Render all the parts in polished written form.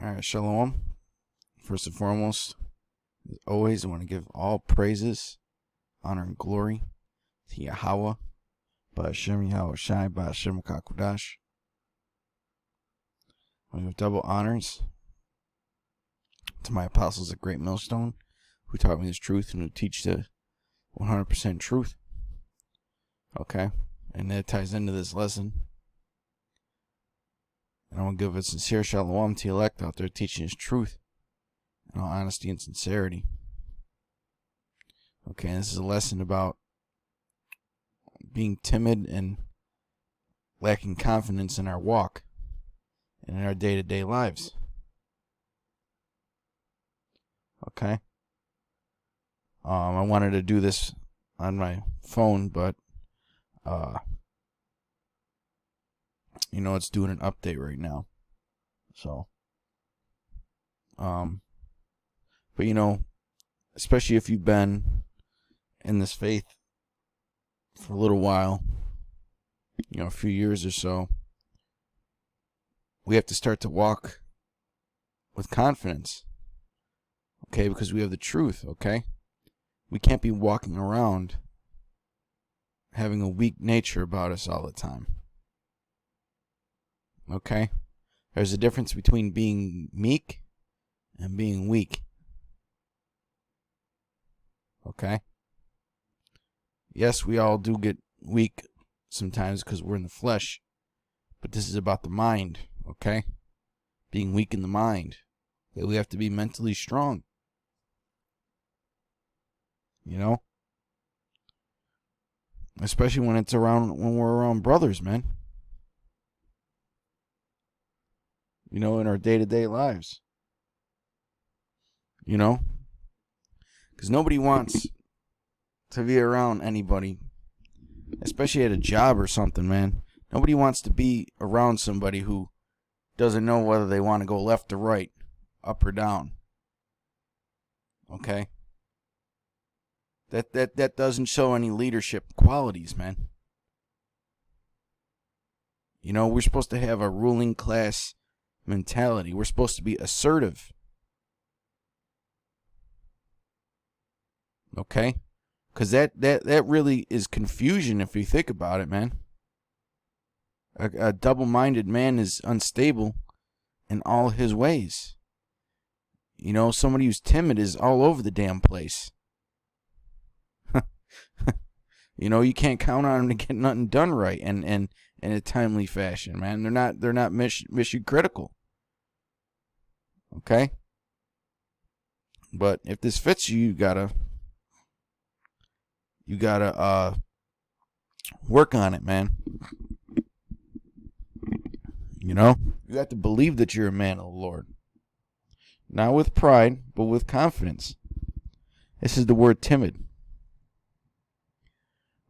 Alright, Shalom. First and foremost, as always, I want to give all praises, honor, and glory to Yahweh, Ba'ashem Yahweh Shai, Ba'ashem Kakudash. I give double honors to my apostles at Great Millstone, who taught me this truth and who teach the 100% truth. Okay, and that ties into this lesson. And I want to give a sincere shalom to the elect out there teaching his truth in all honesty and sincerity. Okay, and this is a lesson about being timid and lacking confidence in our walk and in our day-to-day lives. Okay. I wanted to do this on my phone, but it's doing an update right now. So, but especially if you've been in this faith for a little while, a few years or so, we have to start to walk with confidence. Okay, because we have the truth, okay? We can't be walking around having a weak nature about us all the time. Okay? There's a difference between being meek and being weak. Okay? Yes, we all do get weak sometimes because we're in the flesh. But this is about the mind, okay? Being weak in the mind. Okay, we have to be mentally strong. Especially when we're around brothers, man. In our day-to-day lives. Because nobody wants to be around anybody, especially at a job or something, man. Nobody wants to be around somebody who doesn't know whether they want to go left or right, up or down. Okay? That doesn't show any leadership qualities, man. We're supposed to have a ruling class mentality. We're supposed to be assertive. Okay? Because that really is confusion if you think about it, man. A double-minded man is unstable in all his ways. Somebody who's timid is all over the damn place. You can't count on them to get nothing done right and in a timely fashion, man. They're not mission critical. Okay? But if this fits you, you gotta work on it, man. You have to believe that you're a man of the Lord. Not with pride, but with confidence. This is the word timid.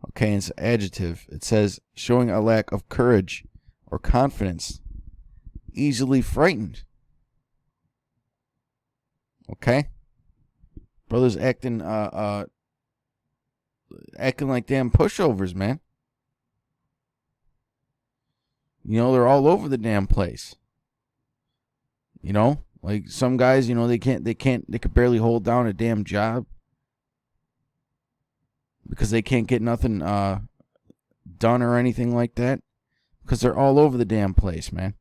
Okay, it's an adjective. It says showing a lack of courage or confidence. Easily frightened. Okay? Brothers acting like damn pushovers, man. They're all over the damn place. Like some guys, they could barely hold down a damn job because they can't get nothing done or anything like that because they're all over the damn place, man.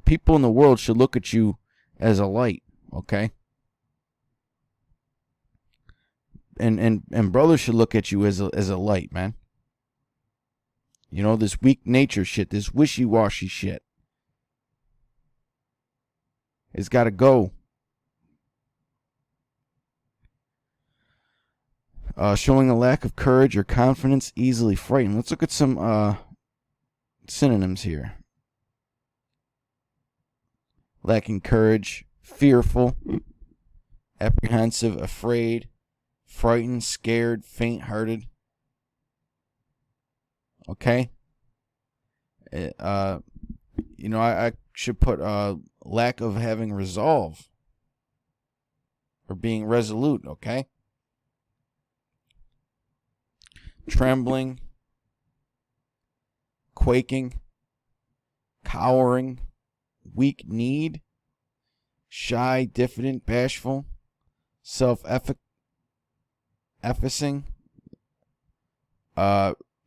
People in the world should look at you as a light, okay? And brothers should look at you as a light, man. This weak nature shit, this wishy-washy shit. It's got to go. Showing a lack of courage or confidence, easily frightened. Let's look at some synonyms here. Lacking courage, fearful, apprehensive, afraid, frightened, scared, faint-hearted. Okay? I should put lack of having resolve or being resolute, okay? Trembling, quaking, cowering, weak need, shy, diffident, bashful, self-effacing,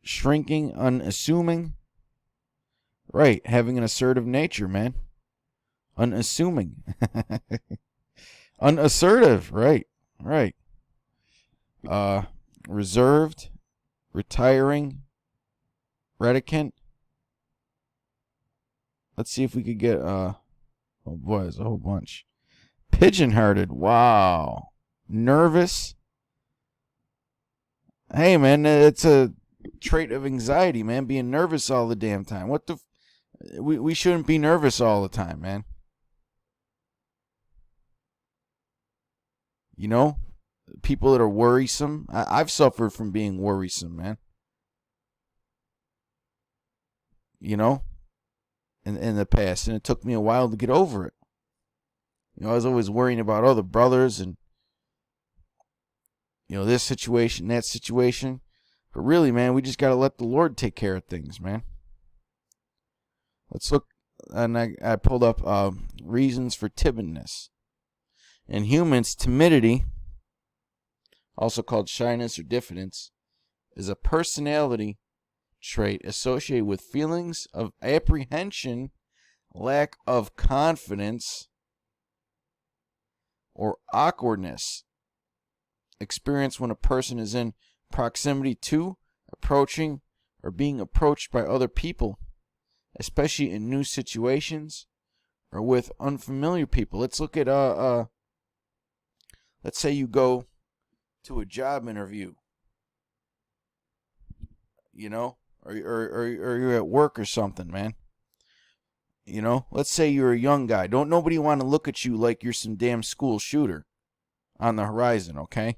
shrinking, unassuming. Right, having an assertive nature, man. Unassuming. Unassertive, right. Reserved, retiring, reticent. Let's see if we could get, oh boy, there's a whole bunch. Pigeon-hearted, wow. Nervous. Hey, man, it's a trait of anxiety, man, being nervous all the damn time. We shouldn't be nervous all the time, man. You know? People that are worrisome. I've suffered from being worrisome, man. You know? In the past. And it took me a while to get over it. You know, I was always worrying about other brothers and, you know, this situation, that situation. But really, man, we just got to let the Lord take care of things, man. Let's look. And I pulled up reasons for timidness. In humans, timidity, also called shyness or diffidence, is a personality trait associated with feelings of apprehension, lack of confidence, or awkwardness experienced when a person is in proximity to, approaching, or being approached by other people, especially in new situations or with unfamiliar people. Let's look at let's say you go to a job interview, you know, or you're at work or something, man. You know, let's say you're a young guy. Don't nobody want to look at you like you're some damn school shooter on the horizon, okay?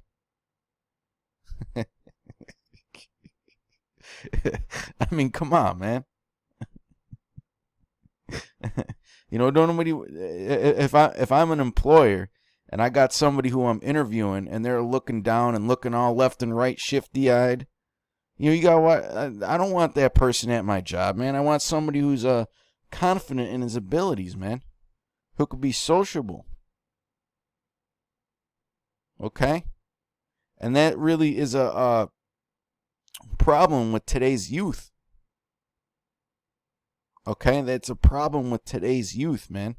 I mean, come on, man. You know, don't nobody. If I'm an employer and I got somebody who I'm interviewing and they're looking down and looking all left and right, shifty-eyed, you know, you got what? I don't want that person at my job, man. I want somebody who's confident in his abilities, man, who could be sociable. Okay? And that really is a problem with today's youth. Okay? That's a problem with today's youth, man,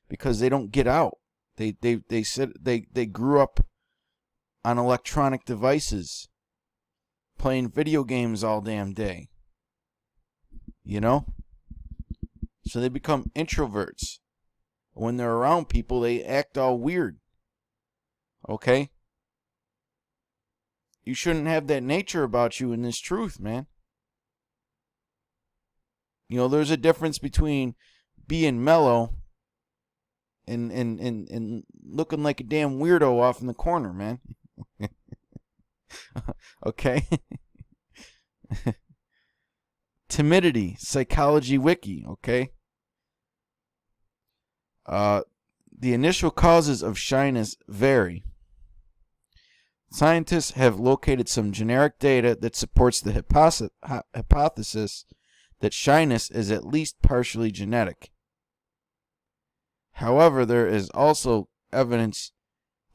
because they don't get out. They grew up on electronic devices, playing video games all damn day. You know? So they become introverts. When they're around people, they act all weird. Okay? You shouldn't have that nature about you in this truth, man. You know, there's a difference between being mellow and looking like a damn weirdo off in the corner, man. Okay? Timidity, Psychology Wiki, okay? The initial causes of shyness vary. Scientists have located some generic data that supports the hypothesis that shyness is at least partially genetic. However, there is also evidence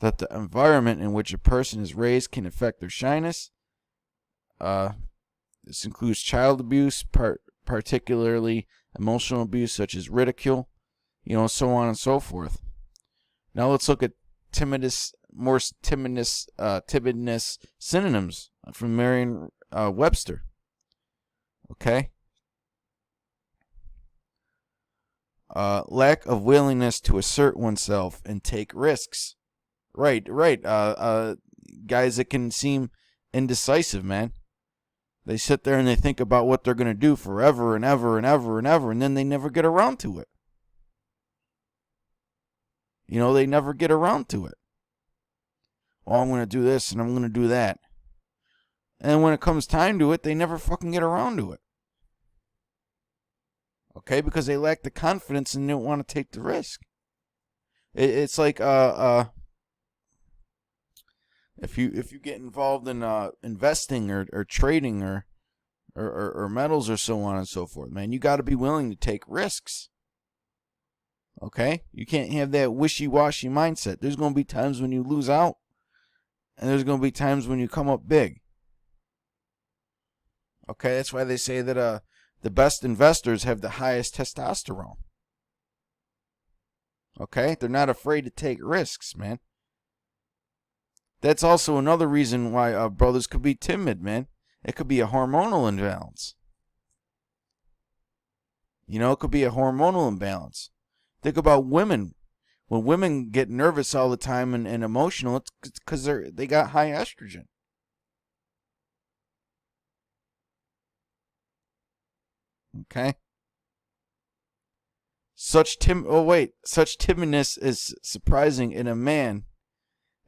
that the environment in which a person is raised can affect their shyness. This includes child abuse, particularly emotional abuse such as ridicule, you know, so on and so forth. Now let's look at timidness synonyms from Merriam-Webster. Okay? Lack of willingness to assert oneself and take risks. Right. Guys that can seem indecisive, man. They sit there and they think about what they're going to do forever and ever and ever and ever, and then they never get around to it. You know, they never get around to it. Oh, I'm going to do this and I'm going to do that. And when it comes time to it, they never fucking get around to it. Okay, because they lack the confidence and don't want to take the risk. It's like if you get involved in investing or trading or metals or so on and so forth, man, you got to be willing to take risks. Okay? You can't have that wishy-washy mindset. There's going to be times when you lose out, and there's going to be times when you come up big. Okay? That's why they say that the best investors have the highest testosterone. Okay? They're not afraid to take risks, man. That's also another reason why brothers could be timid, man. It could be a hormonal imbalance. You know, it could be a hormonal imbalance. Think about women. When women get nervous all the time and emotional, it's because they got high estrogen. Okay? Such timidness is surprising in a man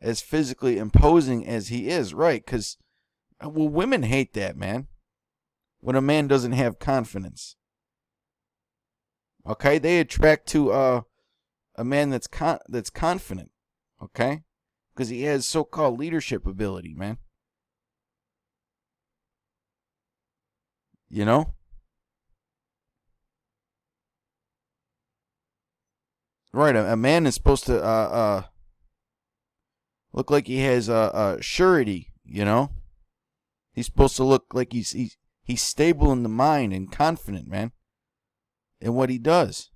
as physically imposing as he is, right? Because, well, women hate that, man. When a man doesn't have confidence. Okay? They attract to a man that's confident. Okay? Because he has so-called leadership ability, man. You know? Right, a man is supposed to look like he has surety, you know? He's supposed to look like he's stable in the mind and confident, man, in what he does.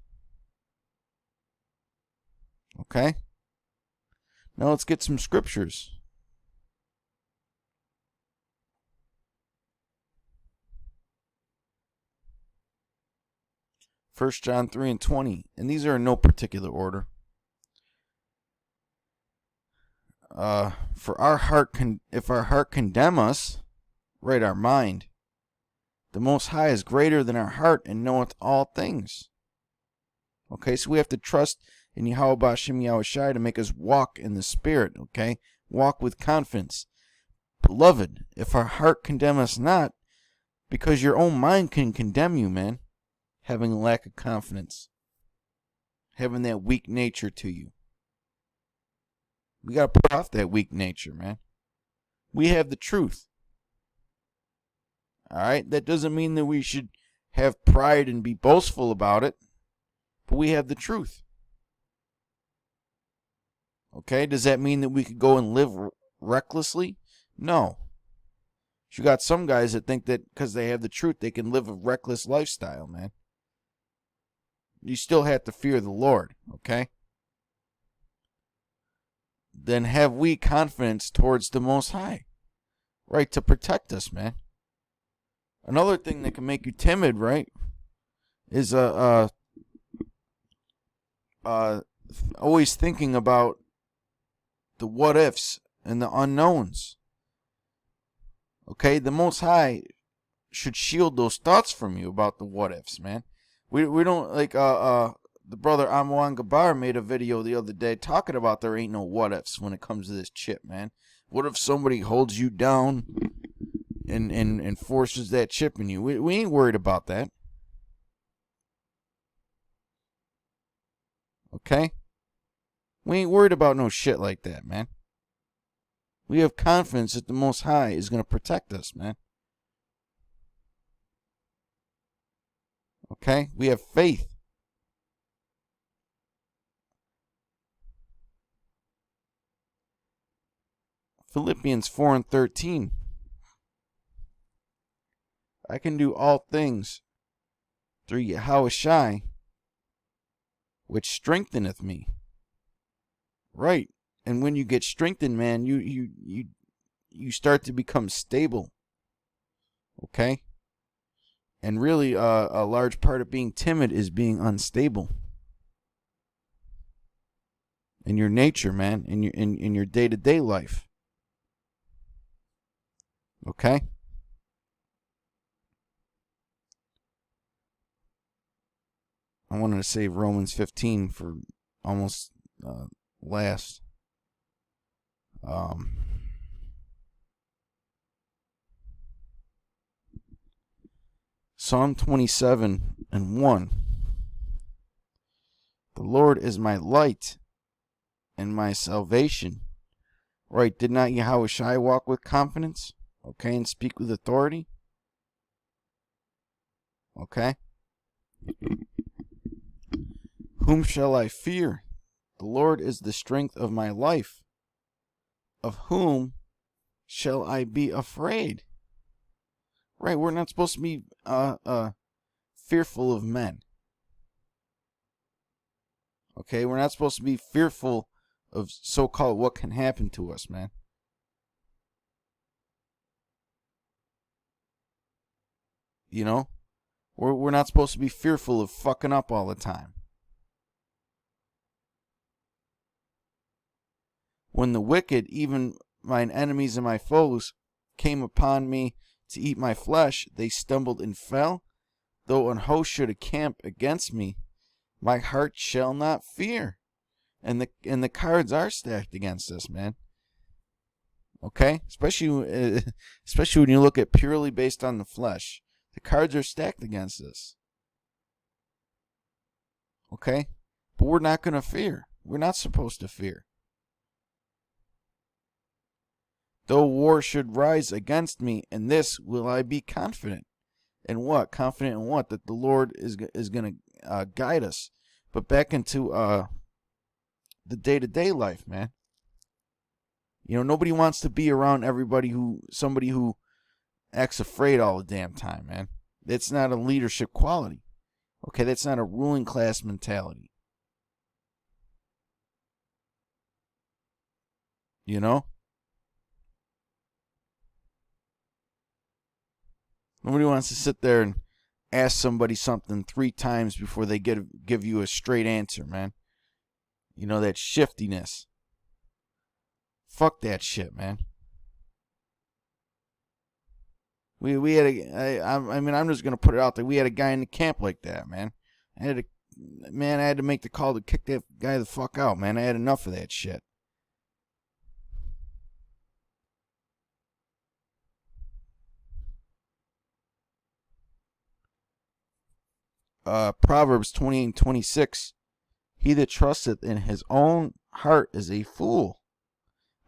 Okay? Now let's get some scriptures. First John 3:20, and these are in no particular order. For our heart if our heart condemn us, right, our mind, the Most High is greater than our heart and knoweth all things. Okay, so we have to trust in Yahweh B'Shem Yahushai to make us walk in the Spirit, okay? Walk with confidence. Beloved, if our heart condemn us not, because your own mind can condemn you, man, having a lack of confidence, having that weak nature to you. We got to put off that weak nature, man. We have the truth. All right? That doesn't mean that we should have pride and be boastful about it, but we have the truth. Okay? Does that mean that we could go and live recklessly? No. You got some guys that think that because they have the truth, they can live a reckless lifestyle, man. You still have to fear the Lord, okay? Then have we confidence towards the Most High, right, to protect us, man. Another thing that can make you timid, right, is always thinking about the what ifs and the unknowns. Okay, the Most High should shield those thoughts from you about the what ifs, man. We don't like the brother Amwan Gabar made a video the other day talking about there ain't no what ifs when it comes to this chip, man. What if somebody holds you down and forces that chip in you? We ain't worried about that. Okay? We ain't worried about no shit like that, man. We have confidence that the Most High is going to protect us, man. Okay? We have faith. Philippians 4:13. I can do all things through Yahushai, which strengtheneth me. Right. And when you get strengthened, man, you start to become stable. Okay? And really, a large part of being timid is being unstable. In your nature, man, in your day-to-day life. Okay? I wanted to save Romans 15 for almost last. Psalm 27:1. The Lord is my light and my salvation. Right, did not Yahushai walk with confidence? Okay, and speak with authority? Whom shall I fear? The Lord is the strength of my life. Of whom shall I be afraid? Right, we're not supposed to be fearful of men. Okay, we're not supposed to be fearful of so-called what can happen to us, man. You know? We're not supposed to be fearful of fucking up all the time. When the wicked, even mine enemies and my foes, came upon me to eat my flesh, they stumbled and fell. Though an host should encamp against me, my heart shall not fear. And the cards are stacked against us, man. Okay? Especially when you look at purely based on the flesh. The cards are stacked against us. Okay? But we're not going to fear. We're not supposed to fear. Though war should rise against me, in this will I be confident. In what? Confident in what? That the Lord is going to guide us. But back into the day-to-day life, man. You know, nobody wants to be around somebody who acts afraid all the damn time, man. That's not a leadership quality. Okay, that's not a ruling class mentality. You know? Nobody wants to sit there and ask somebody something 3 times before they give you a straight answer, man. You know, that shiftiness. Fuck that shit, man. We had I'm just gonna put it out there. We had a guy in the camp like that, man. I had to make the call to kick that guy the fuck out, man. I had enough of that shit. Proverbs 28:26. He that trusteth in his own heart is a fool,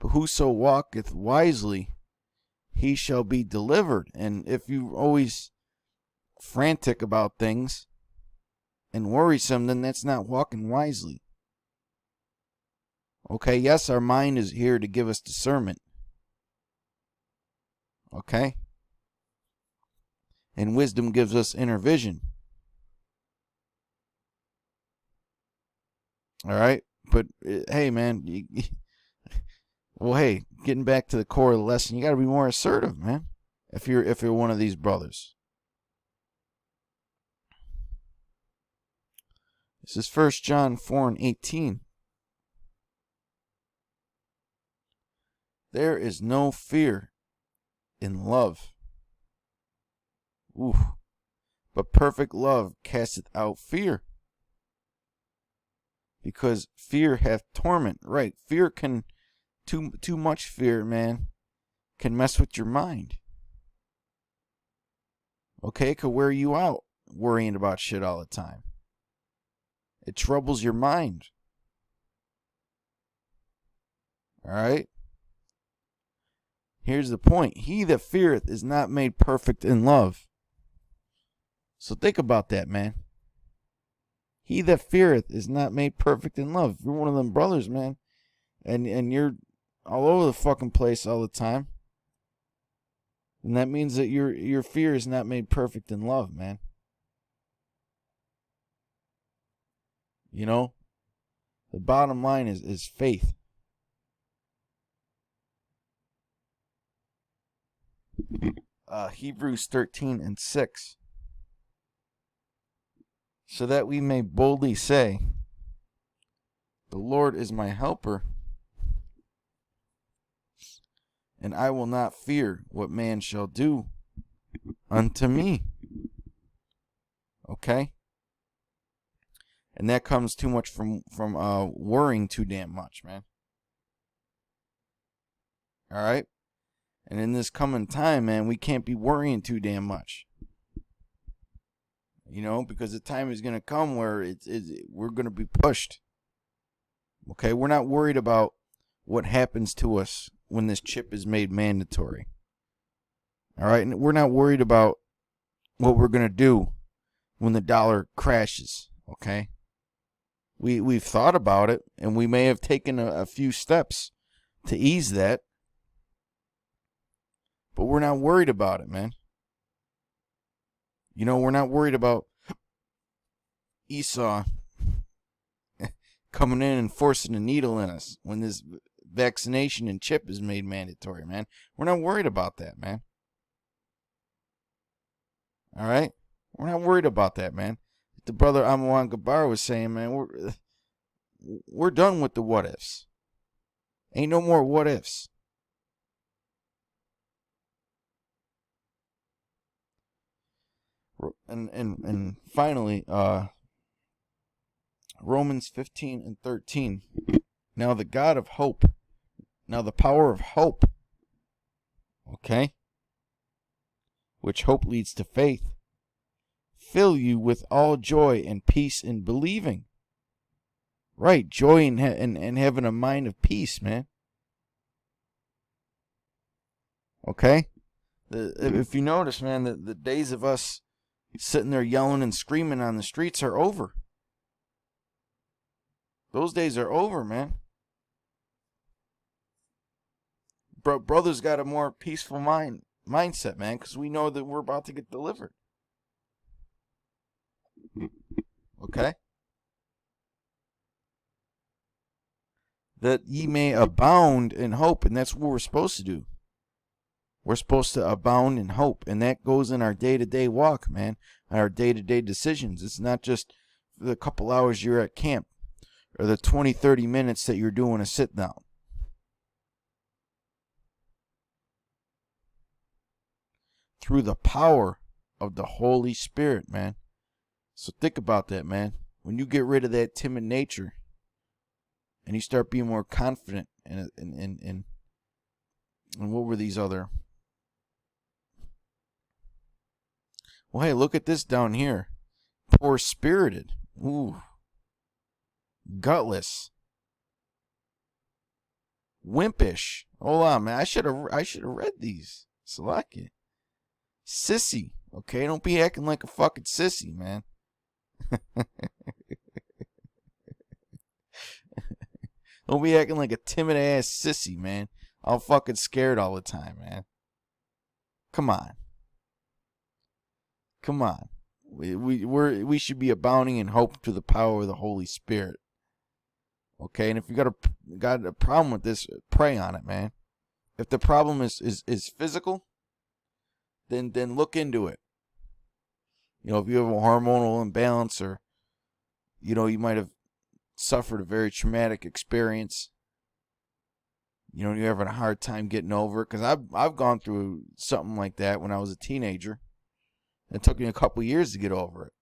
but whoso walketh wisely, he shall be delivered. And if you're always frantic about things and worrisome, then that's not walking wisely. Okay, yes, our mind is here to give us discernment. Okay? And wisdom gives us inner vision. All right? But, hey, man, well, hey, getting back to the core of the lesson, you got to be more assertive, man, if you're one of these brothers. This is 1 John 4:18. There is no fear in love. Ooh. But perfect love casteth out fear. Because fear hath torment. Right. Fear can, too much fear, man, can mess with your mind. Okay? It could wear you out worrying about shit all the time. It troubles your mind. Alright? Here's the point. He that feareth is not made perfect in love. So think about that, man. He that feareth is not made perfect in love. If you're one of them brothers, man, and you're all over the fucking place all the time, and that means that your fear is not made perfect in love, man. You know? The bottom line is faith. Hebrews 13:6. So that we may boldly say, the Lord is my helper, and I will not fear what man shall do unto me. Okay? And that comes too much from worrying too damn much, man. Alright? And in this coming time, man, we can't be worrying too damn much. You know, because the time is going to come where we're going to be pushed. Okay? We're not worried about what happens to us when this chip is made mandatory. Alright? And we're not worried about what we're going to do when the dollar crashes. Okay? we've thought about it, and we may have taken a few steps to ease that, but we're not worried about it, man. You know, we're not worried about Esau coming in and forcing a needle in us when this vaccination and chip is made mandatory, man. We're not worried about that, man. All right? We're not worried about that, man. The brother Amawan Gabar was saying, man, we're done with the what ifs. Ain't no more what ifs. And finally, Romans 15 and 13. Now the God of hope, now the power of hope, okay, which hope leads to faith, fill you with all joy and peace in believing. Right, joy and having a mind of peace, man. Okay? If you notice, man, the days of us sitting there yelling and screaming on the streets are over. Those days are over, man. Brother's got a more peaceful mindset, man, because we know that we're about to get delivered. Okay? That ye may abound in hope, and that's what we're supposed to do. We're supposed to abound in hope, and that goes in our day-to-day walk, man, our day-to-day decisions. It's not just the couple hours you're at camp or the 20, 30 minutes that you're doing a sit-down. Through the power of the Holy Spirit, man. So think about that, man. When you get rid of that timid nature and you start being more confident and what were these other... Well, hey, look at this down here. Poor-spirited. Ooh. Gutless. Wimpish. Hold on, man. I should have read these. Salakia. Sissy. Okay, don't be acting like a fucking sissy, man. Don't be acting like a timid ass sissy, man. All fucking scared all the time, man. Come on. Come on. We should be abounding in hope to the power of the Holy Spirit. Okay, and if you got a problem with this, pray on it, man. If the problem is physical, then look into it. You know, if you have a hormonal imbalance, or you know, you might have suffered a very traumatic experience. You know, you're having a hard time getting over it, because I've gone through something like that when I was a teenager. It took me a couple years to get over it.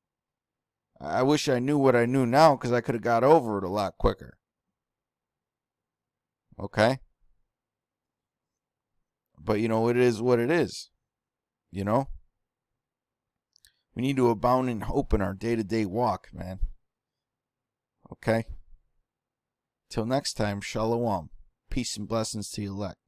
I wish I knew what I knew now, because I could have got over it a lot quicker. Okay? But, you know, it is what it is. You know? We need to abound in hope in our day-to-day walk, man. Okay? Till next time, shalom. Peace and blessings to you elect.